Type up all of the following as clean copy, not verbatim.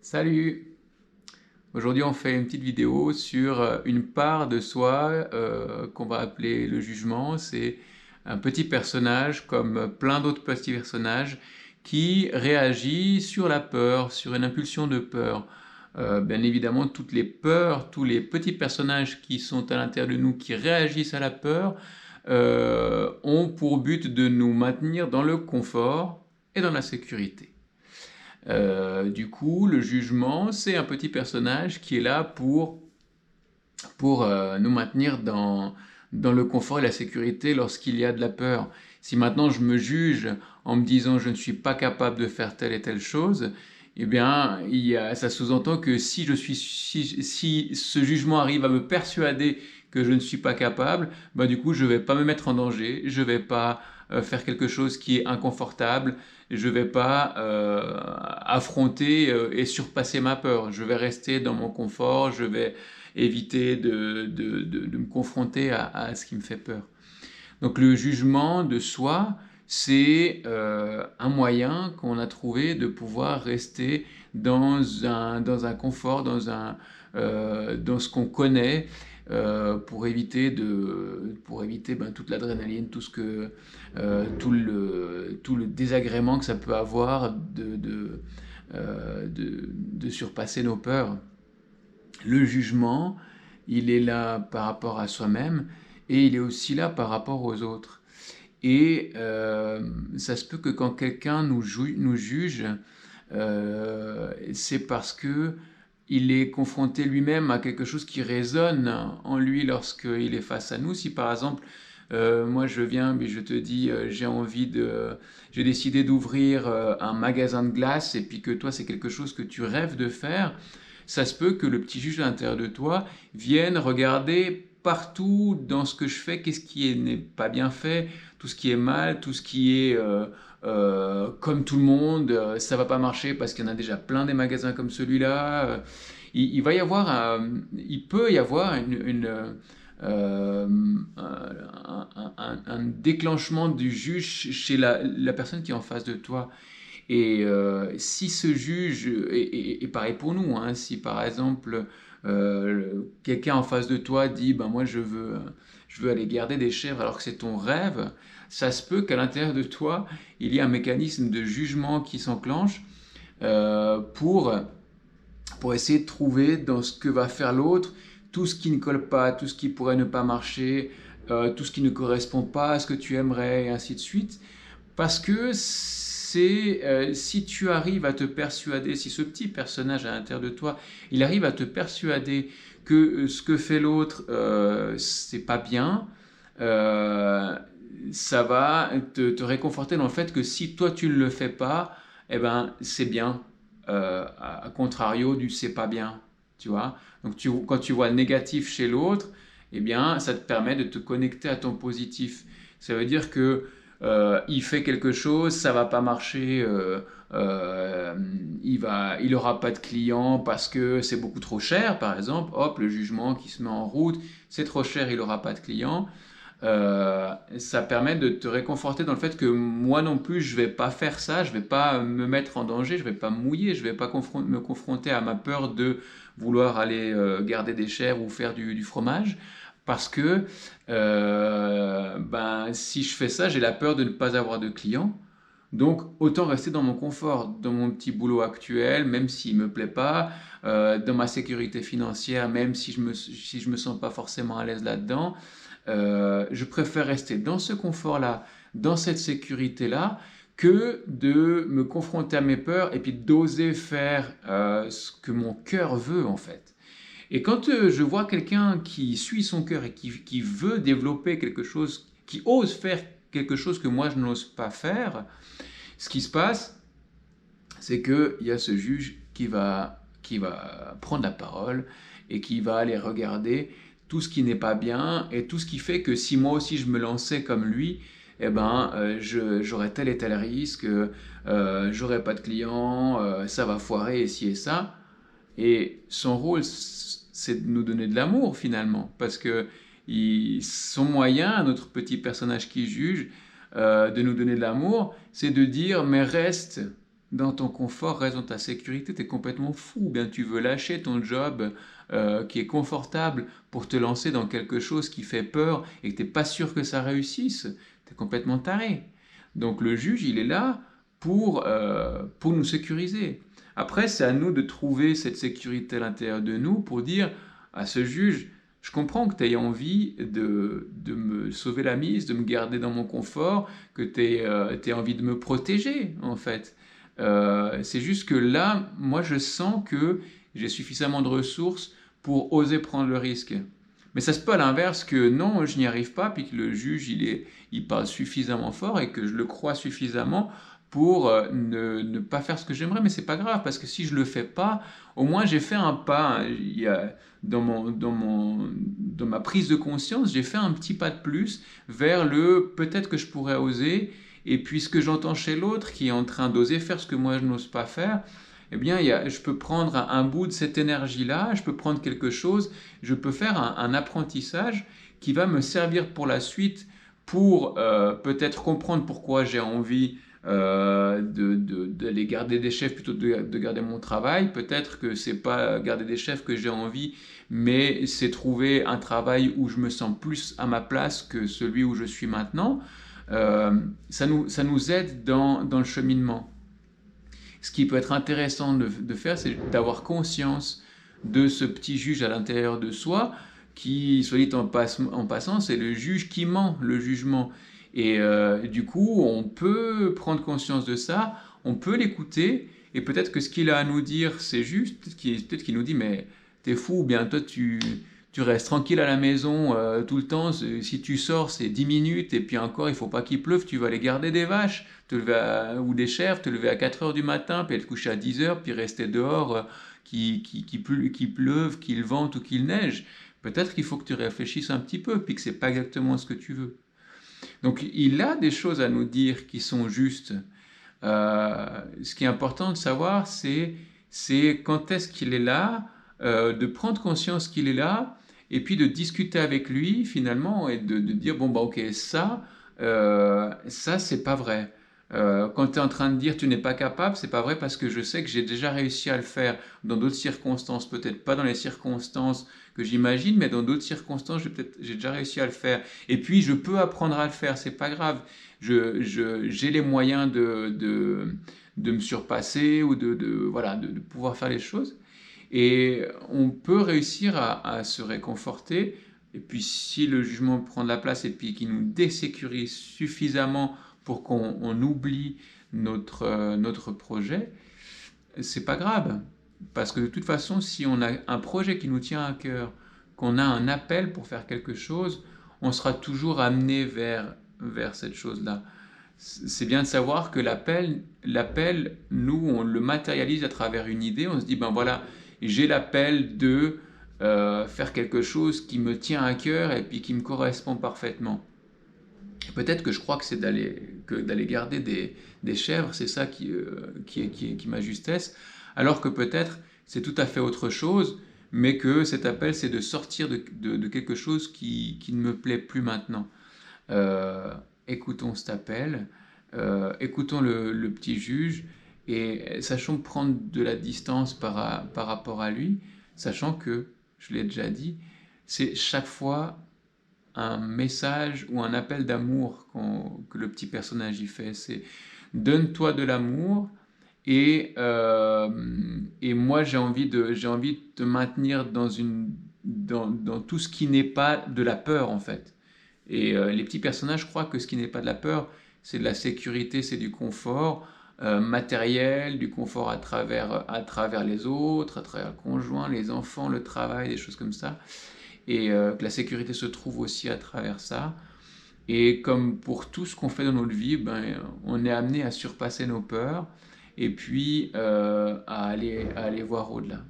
Salut! Aujourd'hui, on fait une petite vidéo sur une part de soi qu'on va appeler le jugement. C'est un petit personnage, comme plein d'autres petits personnages, qui réagit sur la peur, sur une impulsion de peur. Bien évidemment, toutes les peurs, tous les petits personnages qui sont à l'intérieur de nous, qui réagissent à la peur, ont pour but de nous maintenir dans le confort et dans la sécurité. Du coup, le jugement, c'est un petit personnage qui est là pour nous maintenir dans le confort et la sécurité lorsqu'il y a de la peur. Si maintenant je me juge en me disant je ne suis pas capable de faire telle et telle chose, eh bien, ça sous-entend que si ce jugement arrive à me persuader que je ne suis pas capable, bah du coup je ne vais pas me mettre en danger, je ne vais pas faire quelque chose qui est inconfortable, je ne vais pas affronter et surpasser ma peur, je vais rester dans mon confort, je vais éviter de me confronter à ce qui me fait peur. Donc le jugement de soi, c'est un moyen qu'on a trouvé de pouvoir rester dans un confort, dans ce qu'on connaît, pour éviter toute l'adrénaline, tout le désagrément que ça peut avoir de surpasser nos peurs. Le jugement, il est là par rapport à soi-même et il est aussi là par rapport aux autres. Et ça se peut que quand quelqu'un nous juge, c'est parce que il est confronté lui-même à quelque chose qui résonne en lui lorsqu'il est face à nous. Si par exemple, moi je viens, mais je te dis, j'ai décidé d'ouvrir un magasin de glace, et puis que toi c'est quelque chose que tu rêves de faire, ça se peut que le petit juge à l'intérieur de toi vienne regarder partout dans ce que je fais, qu'est-ce qui n'est pas bien fait, tout ce qui est mal, tout ce qui est comme tout le monde, ça va pas marcher parce qu'il y en a déjà plein des magasins comme celui-là. Il va y avoir, il peut y avoir un déclenchement du juge chez la personne qui est en face de toi. Et si ce juge, et pareil pour nous, hein, si par exemple quelqu'un en face de toi dit ben moi je veux aller garder des chèvres alors que c'est ton rêve, ça se peut qu'à l'intérieur de toi il y ait un mécanisme de jugement qui s'enclenche euh, pour, pour essayer de trouver dans ce que va faire l'autre tout ce qui ne colle pas, tout ce qui pourrait ne pas marcher, tout ce qui ne correspond pas à ce que tu aimerais, et ainsi de suite. Parce que si tu arrives à te persuader, si ce petit personnage à l'intérieur de toi, il arrive à te persuader que ce que fait l'autre, c'est pas bien, euh, ça va te réconforter dans le fait que si toi tu ne le fais pas, eh ben c'est bien. À contrario du c'est pas bien, tu vois. Donc quand tu vois le négatif chez l'autre, eh bien ça te permet de te connecter à ton positif. Ça veut dire que il fait quelque chose, ça va pas marcher, euh, il aura pas de clients parce que c'est beaucoup trop cher, par exemple. Hop, le jugement qui se met en route, c'est trop cher, il aura pas de clients. Ça permet de te réconforter dans le fait que moi non plus je vais pas faire ça, je vais pas me mettre en danger, je vais pas me mouiller, je vais pas me confronter à ma peur de vouloir aller garder des chèvres ou faire du fromage parce que ben, si je fais ça, j'ai la peur de ne pas avoir de clients. Donc, autant rester dans mon confort, dans mon petit boulot actuel, même s'il ne me plaît pas, dans ma sécurité financière, même si je me sens pas forcément à l'aise là-dedans. Je préfère rester dans ce confort-là, dans cette sécurité-là, que de me confronter à mes peurs et puis d'oser faire ce que mon cœur veut en fait. Et quand je vois quelqu'un qui suit son cœur et qui veut développer quelque chose, qui ose faire quelque chose que moi je n'ose pas faire, ce qui se passe, c'est qu'il y a ce juge qui va prendre la parole et qui va aller regarder tout ce qui n'est pas bien et tout ce qui fait que si moi aussi je me lançais comme lui, eh ben, j'aurais tel et tel risque, j'aurais pas de clients, ça va foirer et ci et ça. Et son rôle, c'est de nous donner de l'amour finalement, parce que son moyen, notre petit personnage qui juge, de nous donner de l'amour, c'est de dire mais reste, dans ton confort, reste dans ta sécurité, tu es complètement fou. Ou bien tu veux lâcher ton job qui est confortable pour te lancer dans quelque chose qui fait peur et que tu n'es pas sûr que ça réussisse. Tu es complètement taré. Donc le juge, il est là pour nous sécuriser. Après, c'est à nous de trouver cette sécurité à l'intérieur de nous pour dire à ce juge, je comprends que tu aies envie de me sauver la mise, de me garder dans mon confort, que tu aies envie de me protéger, en fait. C'est juste que là, moi, je sens que j'ai suffisamment de ressources pour oser prendre le risque. Mais ça se peut à l'inverse que non, je n'y arrive pas, puis que le juge, il parle suffisamment fort et que je le crois suffisamment pour ne pas faire ce que j'aimerais. Mais c'est pas grave, parce que si je le fais pas, au moins j'ai fait un pas. Il y a, dans ma prise de conscience, j'ai fait un petit pas de plus vers le peut-être que je pourrais oser. Et puis ce que j'entends chez l'autre qui est en train d'oser faire ce que moi je n'ose pas faire, eh bien je peux prendre un bout de cette énergie-là, je peux prendre quelque chose, je peux faire un apprentissage qui va me servir pour la suite, pour peut-être comprendre pourquoi j'ai envie d'aller garder des chefs plutôt que de garder mon travail. Peut-être que c'est pas garder des chefs que j'ai envie, mais c'est trouver un travail où je me sens plus à ma place que celui où je suis maintenant. Ça nous aide dans le cheminement. Ce qui peut être intéressant de faire, c'est d'avoir conscience de ce petit juge à l'intérieur de soi, qui, soit dit en passant, c'est le juge qui ment, le jugement. Et du coup, on peut prendre conscience de ça, on peut l'écouter, et peut-être que ce qu'il a à nous dire, c'est juste, peut-être qu'il nous dit, mais t'es fou, ou bien toi, tu restes tranquille à la maison tout le temps, si tu sors, c'est 10 minutes, et puis encore, il faut pas qu'il pleuve, tu vas aller garder des vaches ou des chèvres, te lever à 4 heures du matin, puis te coucher à 10 heures, puis rester dehors, qu'il pleuve, qu'il vente ou qu'il neige. Peut-être qu'il faut que tu réfléchisses un petit peu, puis que c'est pas exactement ce que tu veux. Donc il a des choses à nous dire qui sont justes. Ce qui est important de savoir, c'est quand est-ce qu'il est là, de prendre conscience qu'il est là, et puis de discuter avec lui finalement, et de dire, bon bah ok, ça c'est pas vrai. Quand tu es en train de dire tu n'es pas capable, c'est pas vrai parce que je sais que j'ai déjà réussi à le faire dans d'autres circonstances, peut-être pas dans les circonstances que j'imagine, mais dans d'autres circonstances, j'ai déjà réussi à le faire. Et puis je peux apprendre à le faire, c'est pas grave. J'ai les moyens de me surpasser ou voilà, de pouvoir faire les choses. Et on peut réussir à se réconforter. Et puis si le jugement prend de la place et puis qu'il nous désécurise suffisamment pour qu'on oublie notre projet, c'est pas grave. Parce que de toute façon, si on a un projet qui nous tient à cœur, qu'on a un appel pour faire quelque chose, on sera toujours amené vers cette chose-là. C'est bien de savoir que l'appel, nous, on le matérialise à travers une idée. On se dit, ben voilà, j'ai l'appel de faire quelque chose qui me tient à cœur et puis qui me correspond parfaitement. Peut-être que je crois que c'est d'aller garder des chèvres, c'est ça qui ma justesse, alors que peut-être c'est tout à fait autre chose, mais que cet appel c'est de sortir de quelque chose qui ne me plaît plus maintenant. Euh, Écoutons cet appel, écoutons le petit juge et sachons prendre de la distance par rapport à lui, sachant que, je l'ai déjà dit, c'est chaque fois un message ou un appel d'amour que le petit personnage y fait. C'est donne-toi de l'amour et moi j'ai envie de te maintenir dans tout ce qui n'est pas de la peur en fait. Et les petits personnages croient que ce qui n'est pas de la peur, c'est de la sécurité, c'est du confort matériel, du confort à travers les autres, à travers le conjoint, les enfants, le travail, des choses comme ça et que la sécurité se trouve aussi à travers ça. Et comme pour tout ce qu'on fait dans notre vie, ben, on est amené à surpasser nos peurs et puis à aller voir au-delà.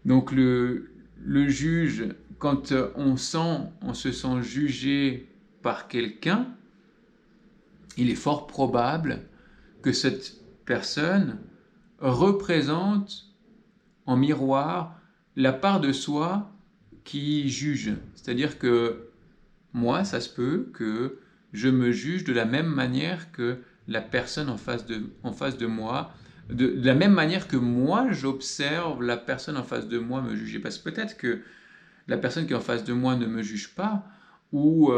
Donc le juge, quand on se sent jugé par quelqu'un, il est fort probable que cette personne représente en miroir la part de soi qui juge. C'est-à-dire que moi, ça se peut que je me juge de la même manière que la personne en face de moi de la même manière que moi, j'observe la personne en face de moi me juger. Parce que peut-être que la personne qui est en face de moi ne me juge pas ou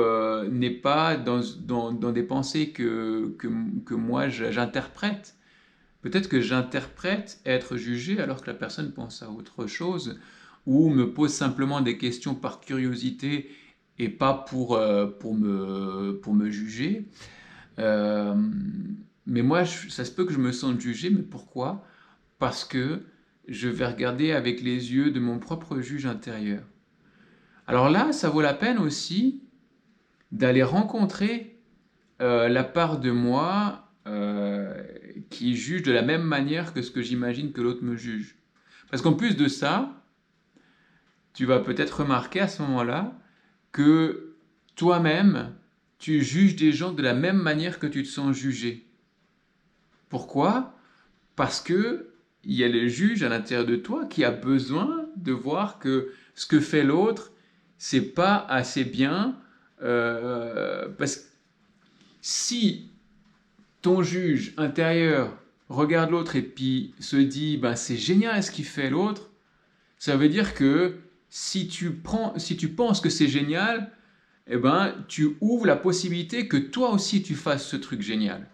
n'est pas dans des pensées que moi j'interprète. Peut-être que j'interprète être jugé alors que la personne pense à autre chose ou me pose simplement des questions par curiosité et pas pour me juger. Euh, mais moi, ça se peut que je me sente jugé, mais pourquoi? Parce que je vais regarder avec les yeux de mon propre juge intérieur. Alors là, ça vaut la peine aussi d'aller rencontrer la part de moi qui juge de la même manière que ce que j'imagine que l'autre me juge. Parce qu'en plus de ça, tu vas peut-être remarquer à ce moment-là que toi-même, tu juges des gens de la même manière que tu te sens jugé. Pourquoi? Parce que il y a le juge à l'intérieur de toi qui a besoin de voir que ce que fait l'autre, c'est pas assez bien. Parce que si ton juge intérieur regarde l'autre et puis se dit ben c'est génial ce qu'il fait l'autre, ça veut dire que si tu penses que c'est génial, eh ben tu ouvres la possibilité que toi aussi tu fasses ce truc génial.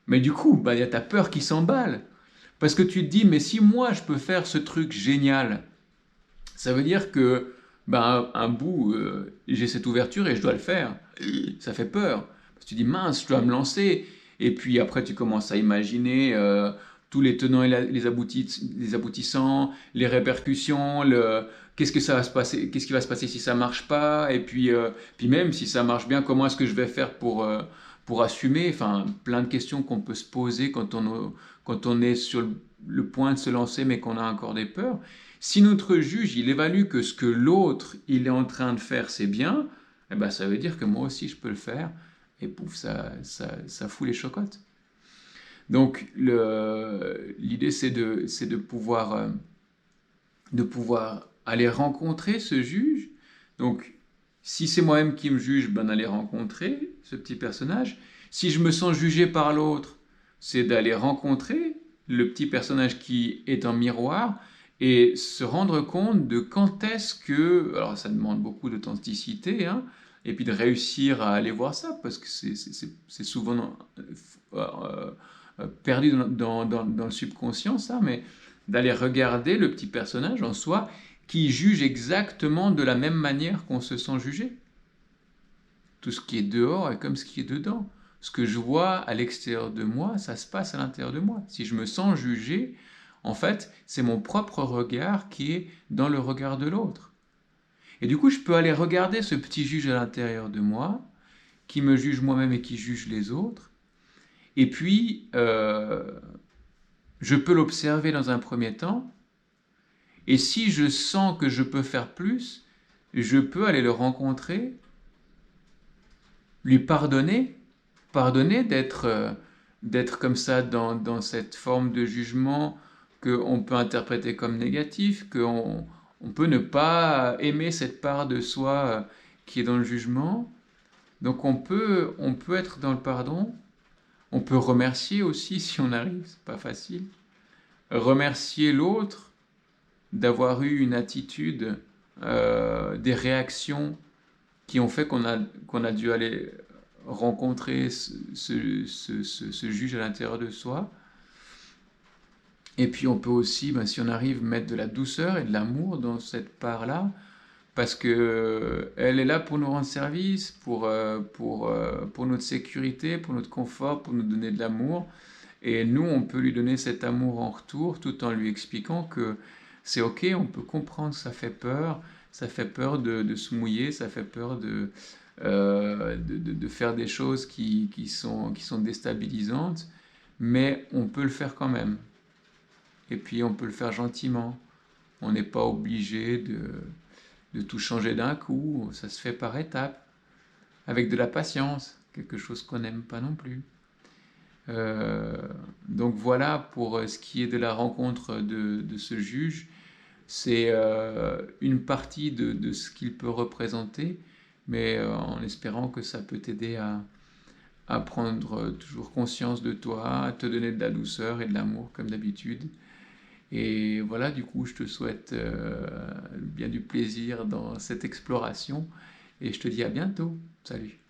Mais du coup, ben, il y a ta peur qui s'emballe. Parce que tu te dis, mais si moi je peux faire ce truc génial, ça veut dire que ben, un bout, j'ai cette ouverture et je dois le faire. Ça fait peur. Parce que tu dis, mince, je dois me lancer. Et puis après, tu commences à imaginer tous les tenants et les aboutissants, les répercussions, qu'est-ce que ça va se passer, qu'est-ce qui va se passer si ça marche pas. Et puis même si ça marche bien, comment est-ce que je vais faire pour assumer. Enfin, plein de questions qu'on peut se poser quand on est sur le point de se lancer mais qu'on a encore des peurs. Si notre juge, il évalue que ce que l'autre, il est en train de faire, c'est bien, eh ben, ça veut dire que moi aussi, je peux le faire. Et pouf, ça fout les chocottes. Donc, l'idée, de pouvoir aller rencontrer ce juge. Donc, si c'est moi-même qui me juge, ben, d'aller rencontrer ce petit personnage. Si je me sens jugé par l'autre, c'est d'aller rencontrer le petit personnage qui est en miroir et se rendre compte de quand est-ce que, alors ça demande beaucoup d'authenticité, hein, et puis de réussir à aller voir ça, parce que c'est souvent perdu dans le subconscient, ça, mais d'aller regarder le petit personnage en soi qui juge exactement de la même manière qu'on se sent jugé. Tout ce qui est dehors est comme ce qui est dedans. Ce que je vois à l'extérieur de moi, ça se passe à l'intérieur de moi. Si je me sens jugé, en fait, c'est mon propre regard qui est dans le regard de l'autre. Et du coup, je peux aller regarder ce petit juge à l'intérieur de moi, qui me juge moi-même et qui juge les autres. Et puis, je peux l'observer dans un premier temps. Et si je sens que je peux faire plus, je peux aller le rencontrer, lui pardonner d'être comme ça dans cette forme de jugement qu'on peut interpréter comme négatif, on peut ne pas aimer cette part de soi qui est dans le jugement. Donc on peut être dans le pardon, on peut remercier aussi si on arrive, c'est pas facile. Remercier l'autre d'avoir eu une attitude, des réactions qui ont fait qu'on a dû aller rencontrer ce juge à l'intérieur de soi. Et puis on peut aussi, ben, si on arrive, mettre de la douceur et de l'amour dans cette part-là, parce que elle est là pour nous rendre service, pour notre sécurité, pour notre confort, pour nous donner de l'amour. Et nous, on peut lui donner cet amour en retour, tout en lui expliquant que c'est ok, on peut comprendre que ça fait peur de se mouiller, ça fait peur de faire des choses qui sont déstabilisantes, mais on peut le faire quand même. Et puis on peut le faire gentiment. On n'est pas obligé de tout changer d'un coup, ça se fait par étapes, avec de la patience, quelque chose qu'on n'aime pas non plus. Euh, donc voilà pour ce qui est de la rencontre de ce juge. C'est une partie de ce qu'il peut représenter, mais en espérant que ça peut t'aider à prendre toujours conscience de toi, à te donner de la douceur et de l'amour comme d'habitude. Et voilà, du coup, je te souhaite bien du plaisir dans cette exploration et je te dis à bientôt. Salut.